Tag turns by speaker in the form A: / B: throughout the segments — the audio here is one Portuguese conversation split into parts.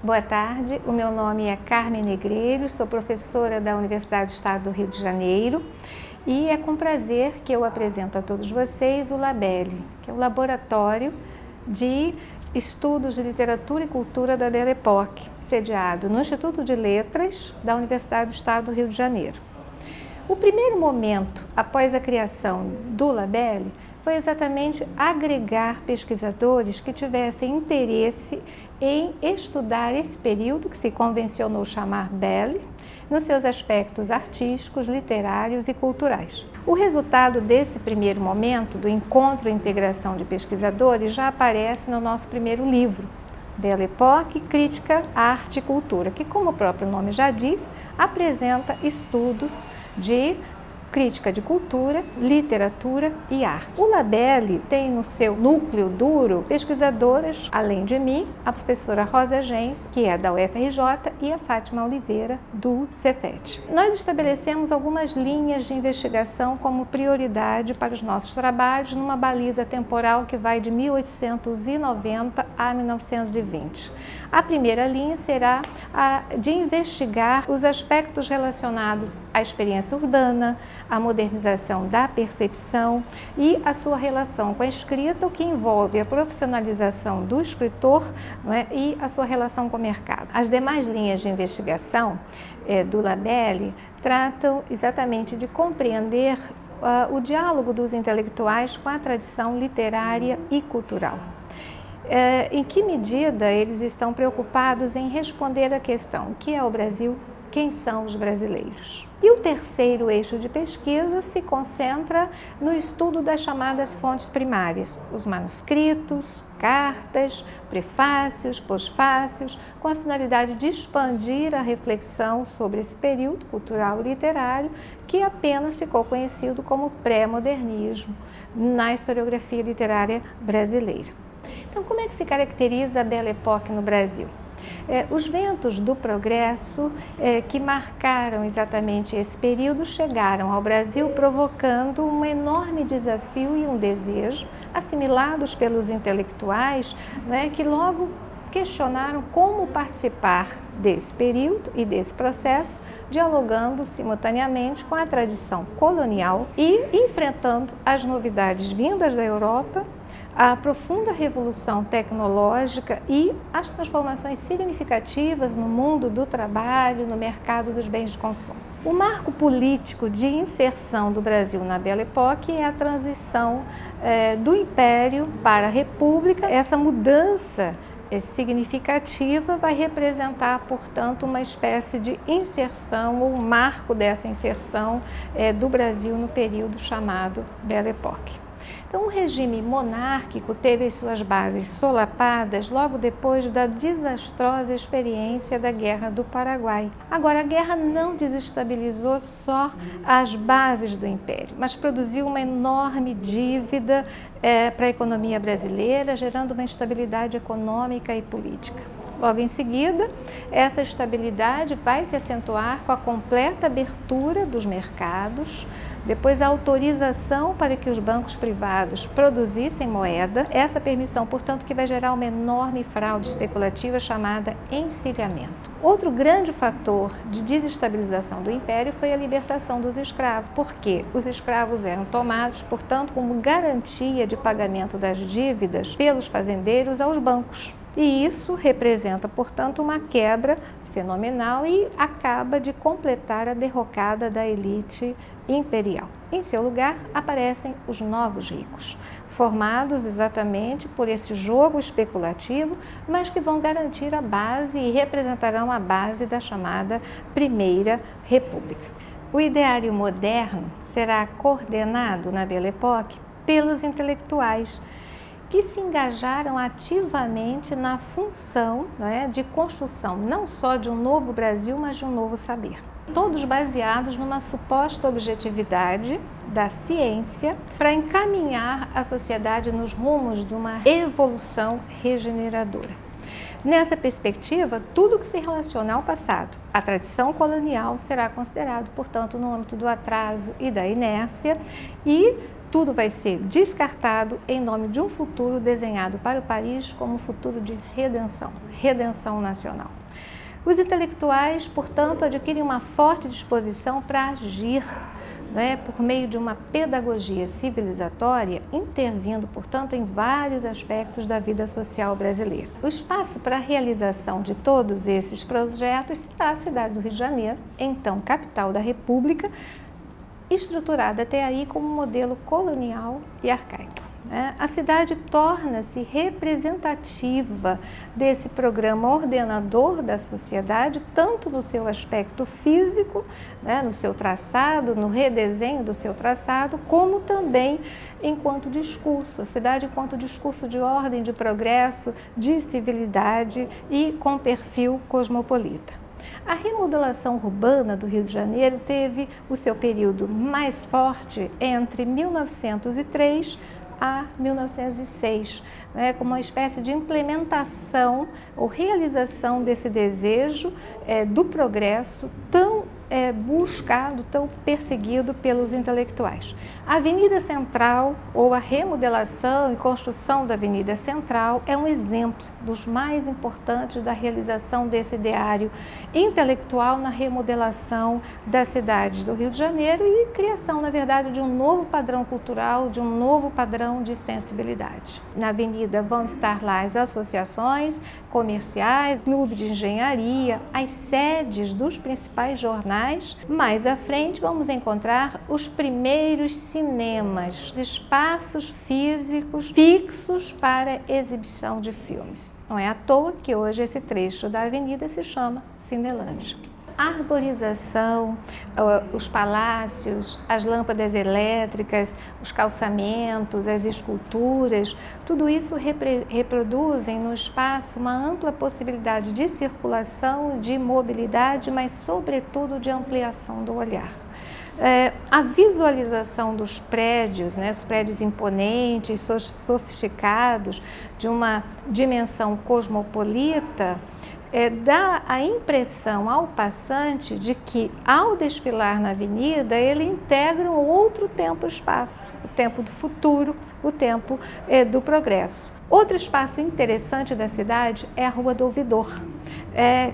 A: Boa tarde, o meu nome é Carmen Negreiros, sou professora da Universidade do Estado do Rio de Janeiro e é com prazer que eu apresento a todos vocês o LABELLE, que é o Laboratório de Estudos de Literatura e Cultura da Belle Époque, sediado no Instituto de Letras da Universidade do Estado do Rio de Janeiro. O primeiro momento após a criação do LABELLE foi exatamente agregar pesquisadores que tivessem interesse em estudar esse período que se convencionou chamar Belle, nos seus aspectos artísticos, literários e culturais. O resultado desse primeiro momento, do encontro e integração de pesquisadores, já aparece no nosso primeiro livro, Belle Époque, Crítica, Arte e Cultura, que, como o próprio nome já diz, apresenta estudos de crítica de cultura, literatura e arte. O LABELLE tem no seu núcleo duro pesquisadoras, além de mim, a professora Rosa Gens, que é da UFRJ, e a Fátima Oliveira, do Cefet. Nós estabelecemos algumas linhas de investigação como prioridade para os nossos trabalhos, numa baliza temporal que vai de 1890 a 1920. A primeira linha será a de investigar os aspectos relacionados à experiência urbana, a modernização da percepção e a sua relação com a escrita, o que envolve a profissionalização do escritor, não é, e a sua relação com o mercado. As demais linhas de investigação do LABELLE tratam exatamente de compreender o diálogo dos intelectuais com a tradição literária e cultural. Em que medida eles estão preocupados em responder à questão: o que é o Brasil? Quem são os brasileiros? E o terceiro eixo de pesquisa se concentra no estudo das chamadas fontes primárias, os manuscritos, cartas, prefácios, pós-fácios, com a finalidade de expandir a reflexão sobre esse período cultural e literário que apenas ficou conhecido como pré-modernismo na historiografia literária brasileira. Então, como é que se caracteriza a Belle Époque no Brasil? Os ventos do progresso que marcaram exatamente esse período chegaram ao Brasil provocando um enorme desafio e um desejo, assimilados pelos intelectuais, né, que logo questionaram como participar desse período e desse processo, dialogando simultaneamente com a tradição colonial e enfrentando as novidades vindas da Europa, a profunda revolução tecnológica e as transformações significativas no mundo do trabalho, no mercado dos bens de consumo. O marco político de inserção do Brasil na Belle Époque é a transição do Império para a República. Essa mudança significativa vai representar, portanto, uma espécie de inserção ou marco dessa inserção do Brasil no período chamado Belle Époque. Então, o regime monárquico teve as suas bases solapadas logo depois da desastrosa experiência da Guerra do Paraguai. Agora, a guerra não desestabilizou só as bases do Império, mas produziu uma enorme dívida para a economia brasileira, gerando uma instabilidade econômica e política. Logo em seguida, essa estabilidade vai se acentuar com a completa abertura dos mercados, depois a autorização para que os bancos privados produzissem moeda, essa permissão, portanto, que vai gerar uma enorme fraude especulativa chamada encilhamento. Outro grande fator de desestabilização do Império foi a libertação dos escravos, porque os escravos eram tomados, portanto, como garantia de pagamento das dívidas pelos fazendeiros aos bancos. E isso representa, portanto, uma quebra fenomenal e acaba de completar a derrocada da elite imperial. Em seu lugar, aparecem os novos ricos, formados exatamente por esse jogo especulativo, mas que vão garantir a base e representarão a base da chamada Primeira República. O ideário moderno será coordenado na Belle Époque pelos intelectuais, que se engajaram ativamente na função, de construção não só de um novo Brasil, mas de um novo saber. Todos baseados numa suposta objetividade da ciência para encaminhar a sociedade nos rumos de uma evolução regeneradora. Nessa perspectiva, tudo que se relaciona ao passado, à tradição colonial, será considerado, portanto, no âmbito do atraso e da inércia, e tudo vai ser descartado em nome de um futuro desenhado para o país como um futuro de redenção, redenção nacional. Os intelectuais, portanto, adquirem uma forte disposição para agir, por meio de uma pedagogia civilizatória, intervindo, portanto, em vários aspectos da vida social brasileira. O espaço para a realização de todos esses projetos será a cidade do Rio de Janeiro, então capital da República, estruturada até aí como modelo colonial e arcaico. A cidade torna-se representativa desse programa ordenador da sociedade, tanto no seu aspecto físico, no seu traçado, no redesenho do seu traçado, como também enquanto discurso, a cidade enquanto discurso de ordem, de progresso, de civilidade e com perfil cosmopolita. A remodelação urbana do Rio de Janeiro teve o seu período mais forte entre 1903 a 1906, como uma espécie de implementação ou realização desse desejo do progresso tão buscado, tão perseguido pelos intelectuais. A Avenida Central, ou a remodelação e construção da Avenida Central, é um exemplo dos mais importantes da realização desse ideário intelectual na remodelação das cidades do Rio de Janeiro e criação, na verdade, de um novo padrão cultural, de um novo padrão de sensibilidade. Na avenida vão estar lá as associações comerciais, clube de engenharia, as sedes dos principais jornais. Mais à frente vamos encontrar os primeiros cinemas, espaços físicos fixos para exibição de filmes. Não é à toa que hoje esse trecho da avenida se chama Cinelândia. A arborização, os palácios, as lâmpadas elétricas, os calçamentos, as esculturas, tudo isso reproduzem no espaço uma ampla possibilidade de circulação, de mobilidade, mas sobretudo de ampliação do olhar. A visualização dos prédios, os prédios imponentes, sofisticados, de uma dimensão cosmopolita, dá a impressão ao passante de que, ao desfilar na avenida, ele integra um outro tempo-espaço, o tempo do futuro, o tempo do progresso. Outro espaço interessante da cidade é a Rua do Ouvidor,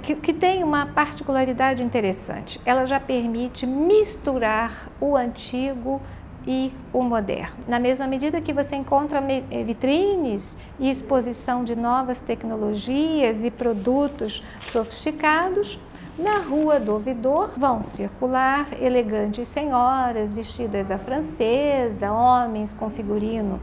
A: que tem uma particularidade interessante. Ela já permite misturar o antigo e o moderno. Na mesma medida que você encontra vitrines e exposição de novas tecnologias e produtos sofisticados, na Rua do Ouvidor vão circular elegantes senhoras vestidas à francesa, homens com figurino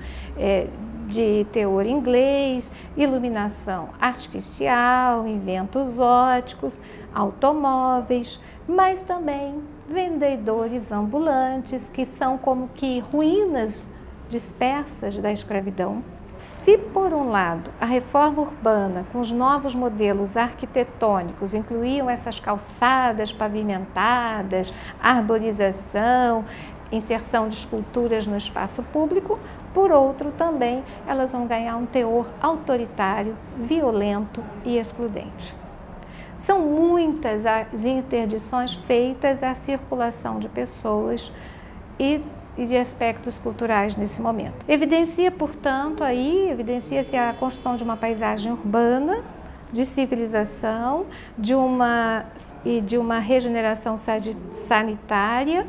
A: de teor inglês, iluminação artificial, inventos óticos, automóveis, mas também vendedores ambulantes, que são como que ruínas dispersas da escravidão. Se, por um lado, a reforma urbana, com os novos modelos arquitetônicos, incluíam essas calçadas pavimentadas, arborização, inserção de esculturas no espaço público, por outro, também elas vão ganhar um teor autoritário, violento e excludente. São muitas as interdições feitas à circulação de pessoas e de aspectos culturais nesse momento. Evidencia-se, portanto, a construção de uma paisagem urbana, de civilização, de uma regeneração sanitária,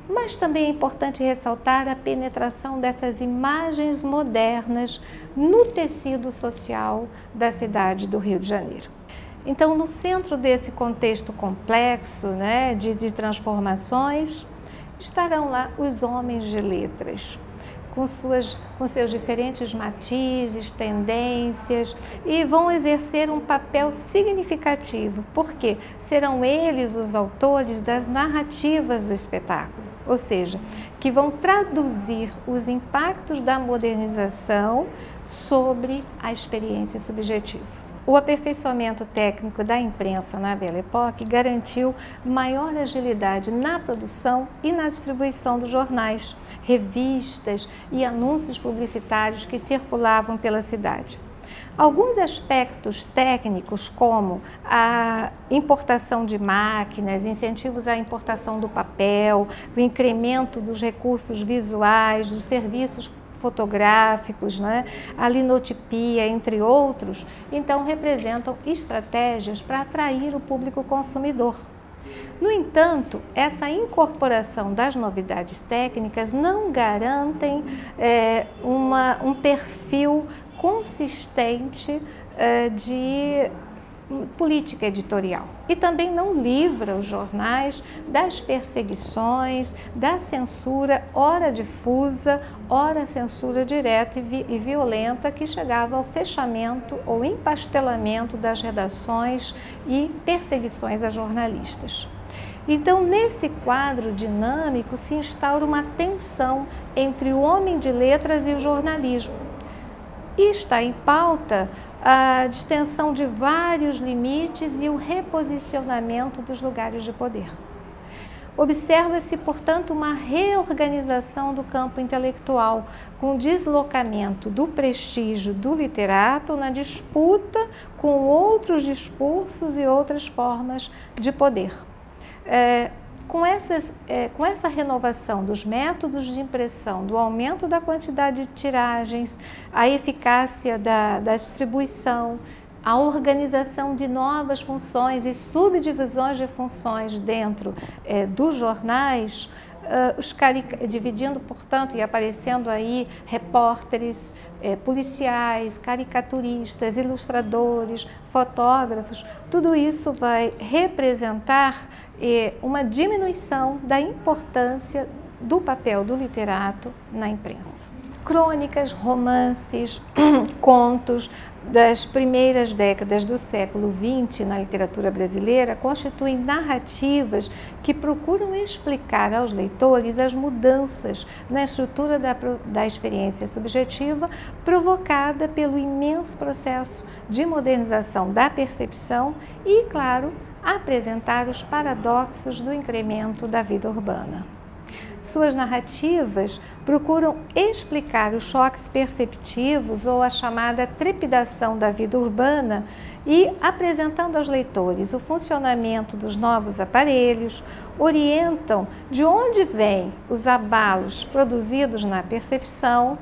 A: mas também é importante ressaltar a penetração dessas imagens modernas no tecido social da cidade do Rio de Janeiro. Então, no centro desse contexto complexo, de transformações, estarão lá os homens de letras, com seus diferentes matizes, tendências, e vão exercer um papel significativo, porque serão eles os autores das narrativas do espetáculo, ou seja, que vão traduzir os impactos da modernização sobre a experiência subjetiva. O aperfeiçoamento técnico da imprensa na Belle Époque garantiu maior agilidade na produção e na distribuição dos jornais, revistas e anúncios publicitários que circulavam pela cidade. Alguns aspectos técnicos, como a importação de máquinas, incentivos à importação do papel, o incremento dos recursos visuais, dos serviços fotográficos, né? A linotipia, entre outros, então representam estratégias para atrair o público consumidor. No entanto, essa incorporação das novidades técnicas não garantem um perfil consistente de política editorial e também não livra os jornais das perseguições, da censura, ora difusa, ora censura direta e violenta, que chegava ao fechamento ou empastelamento das redações e perseguições a jornalistas. Então, nesse quadro dinâmico se instaura uma tensão entre o homem de letras e o jornalismo. E está em pauta a distensão de vários limites e o reposicionamento dos lugares de poder. Observa-se, portanto, uma reorganização do campo intelectual, com deslocamento do prestígio do literato na disputa com outros discursos e outras formas de poder. Com essa renovação dos métodos de impressão, do aumento da quantidade de tiragens, a eficácia da distribuição, a organização de novas funções e subdivisões de funções dentro dos jornais, dividindo, portanto, e aparecendo aí repórteres, policiais, caricaturistas, ilustradores, fotógrafos, tudo isso vai representar uma diminuição da importância do papel do literato na imprensa. Crônicas, romances, contos das primeiras décadas do século XX na literatura brasileira constituem narrativas que procuram explicar aos leitores as mudanças na estrutura da experiência subjetiva provocada pelo imenso processo de modernização da percepção e, claro, apresentar os paradoxos do incremento da vida urbana. Suas narrativas procuram explicar os choques perceptivos ou a chamada trepidação da vida urbana e, apresentando aos leitores o funcionamento dos novos aparelhos, orientam de onde vêm os abalos produzidos na percepção,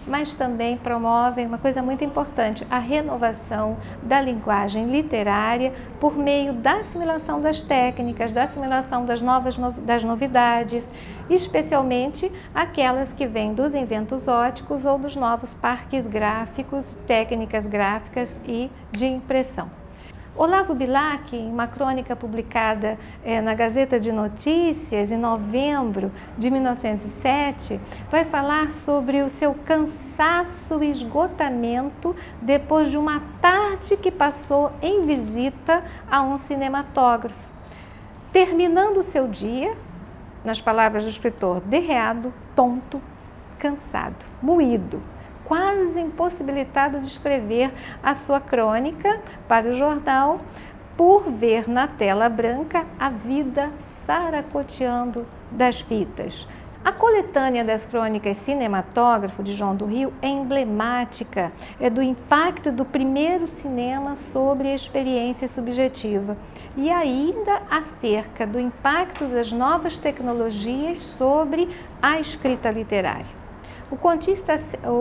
A: mas também promovem uma coisa muito importante, a renovação da linguagem literária por meio da assimilação das técnicas, da assimilação das novidades, especialmente aquelas que vêm dos inventos óticos ou dos novos parques gráficos, técnicas gráficas e de impressão. Olavo Bilac, em uma crônica publicada na Gazeta de Notícias, em novembro de 1907, vai falar sobre o seu cansaço e esgotamento depois de uma tarde que passou em visita a um cinematógrafo. Terminando o seu dia, nas palavras do escritor, derreado, tonto, cansado, moído, quase impossibilitado de escrever a sua crônica para o jornal, por ver na tela branca a vida saracoteando das fitas. A coletânea das crônicas Cinematógrafo, de João do Rio, é emblemática do impacto do primeiro cinema sobre a experiência subjetiva e ainda acerca do impacto das novas tecnologias sobre a escrita literária. O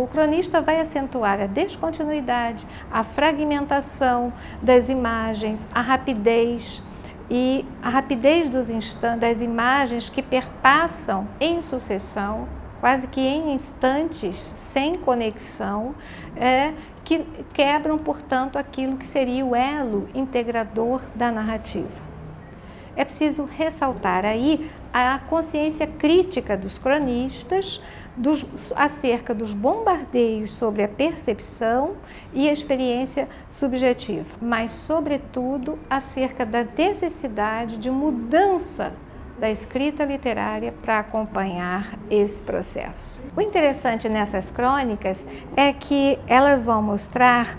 A: cronista vai acentuar a descontinuidade, a fragmentação das imagens, a rapidez das imagens que perpassam em sucessão, quase que em instantes, sem conexão, que quebram, portanto, aquilo que seria o elo integrador da narrativa. É preciso ressaltar aí a consciência crítica dos cronistas acerca dos bombardeios sobre a percepção e a experiência subjetiva, mas, sobretudo, acerca da necessidade de mudança da escrita literária para acompanhar esse processo. O interessante nessas crônicas é que elas vão mostrar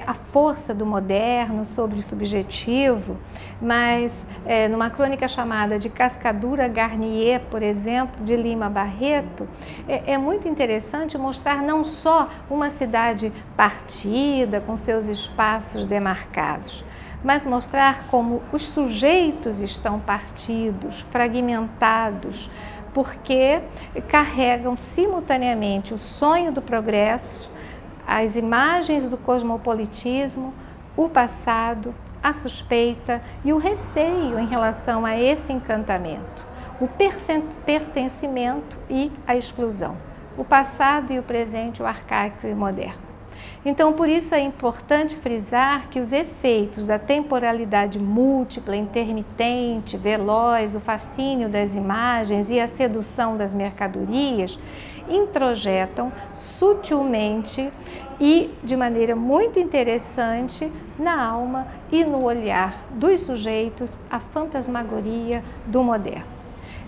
A: a força do moderno sobre o subjetivo, mas numa crônica chamada de Cascadura Garnier, por exemplo, de Lima Barreto, é muito interessante mostrar não só uma cidade partida, com seus espaços demarcados, mas mostrar como os sujeitos estão partidos, fragmentados, porque carregam simultaneamente o sonho do progresso, as imagens do cosmopolitismo, o passado, a suspeita e o receio em relação a esse encantamento, o pertencimento e a exclusão, o passado e o presente, o arcaico e o moderno. Então, por isso é importante frisar que os efeitos da temporalidade múltipla, intermitente, veloz, o fascínio das imagens e a sedução das mercadorias introjetam sutilmente e de maneira muito interessante na alma e no olhar dos sujeitos a fantasmagoria do moderno.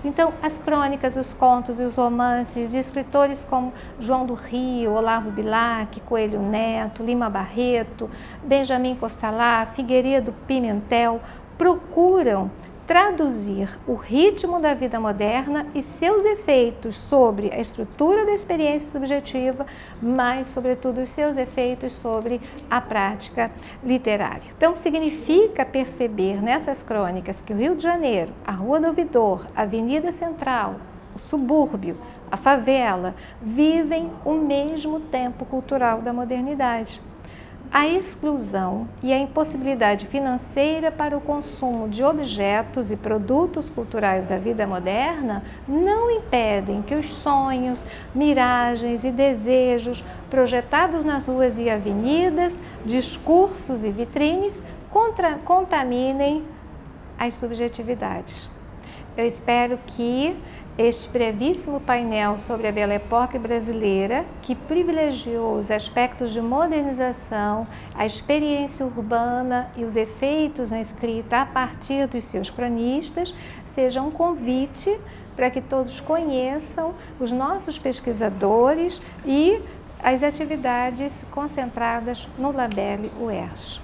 A: Então, as crônicas, os contos e os romances de escritores como João do Rio, Olavo Bilac, Coelho Neto, Lima Barreto, Benjamin Constant, Figueiredo Pimentel procuram traduzir o ritmo da vida moderna e seus efeitos sobre a estrutura da experiência subjetiva, mas, sobretudo, os seus efeitos sobre a prática literária. Então, significa perceber nessas crônicas que o Rio de Janeiro, a Rua do Ouvidor, a Avenida Central, o subúrbio, a favela, vivem o mesmo tempo cultural da modernidade. A exclusão e a impossibilidade financeira para o consumo de objetos e produtos culturais da vida moderna não impedem que os sonhos, miragens e desejos projetados nas ruas e avenidas, discursos e vitrines contaminem as subjetividades. Eu espero que este brevíssimo painel sobre a Belle Époque brasileira, que privilegiou os aspectos de modernização, a experiência urbana e os efeitos na escrita a partir dos seus cronistas, seja um convite para que todos conheçam os nossos pesquisadores e as atividades concentradas no Labelle UERJ.